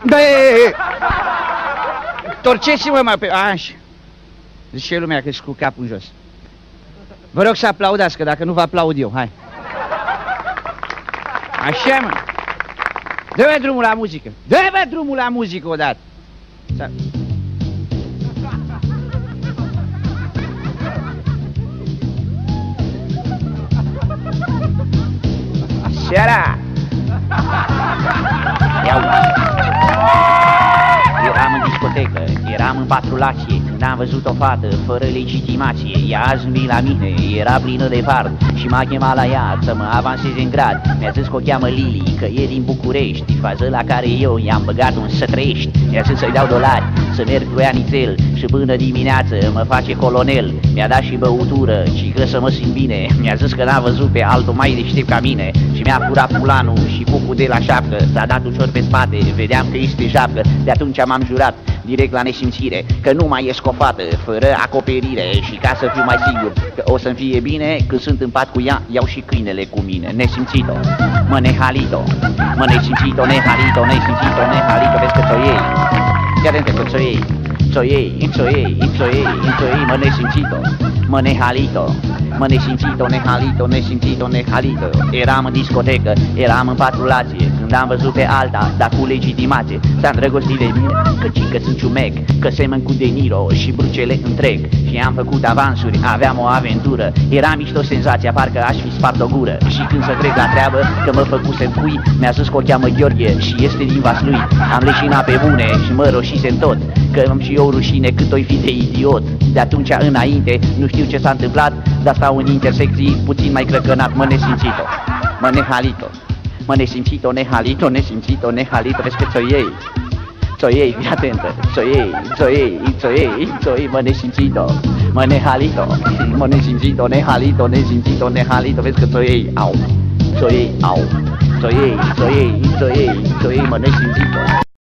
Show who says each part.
Speaker 1: Da, torceți-mă mai pe... Așa. Zice lumea că-și cu capul în jos. Vă rog să aplaudați, că dacă nu vă aplaud eu, hai. Așa, mă. Dă-mi drumul la muzică. Dă-mi drumul la muzică odată. Seara! Iau! Eram în discotecă, eram în patrulație, când am văzut o fată fără legitimație. Ea a zâmbit la mine, era plină de fard și m-a chemat la ea să mă avanseze în grad. Mi-a zis că o cheamă Lili, că e din București, fază la care eu i-am băgat un să trăiești. Mi-a zis să-i dau dolari, să merg cu ea nițel și până dimineață mă face colonel. Mi-a dat și băutură, ci că să mă simt bine. Mi-a zis că n-a văzut pe altul mai deștept ca mine și mi-a furat fulanul și cucul de la șapcă. S-a dat ușor pe spate, vedeam că este japcă. De atunci m-am jurat, direct la nesimțire, că nu mai ies cu o fată fără acoperire. Și ca să fiu mai sigur că o să-mi fie bine, când sunt în pat cu ea, iau și câinele cu mine. Nesimțit-o, mă nehalito, mă nesimțit-o, nehalito, nesimțit-o, nehalito, vezi că ți-o iei. Fii atent că ți-o iei, ți-o iei, ți-o iei, ți-o iei, ți-o iei, mă nesimțit-o, mă nehalito, mă nesimțit-o, nehalito, nesimțit-o, nehalito. Eram în discotecă, eram în patrulație, când am văzut pe alta, dar cu legitimație. S-a îndrăgostit de mine, că sunt ciumec, că semăn cu De Niro și Brucele întreg. Și am făcut avansuri, aveam o aventură, era mișto senzația, parcă aș fi spart o gură. Și când să trec la treabă, că mă făcusem cui, mi-a zis că o cheamă Gheorghe și este din Vaslui. Am leșinat pe bune și mă roșisem tot, că am și eu rușine cât o-i fi de idiot. De atunci înainte, nu știu ce s-a întâmplat, dar stau în intersecții puțin mai crăcănat. Mă nesimțit-o, mă nehalito, mă nesimțit-o, nehalito, nesimțit-o, nehalito, vezi că ți-o iei. Ți-o iei, fii atentă, ți-o iei, ți-o iei, ți-o iei, ți-o iei, mă nesimțit-o, mă nehalito, mă nesimțit-o, nehalito, nesimțit-o, nehalito, vezi că ți-o iei, au, ți-o iei, au, ți-o iei, ți-o iei, ți-o iei, ți-o iei, mă nesimțit-o.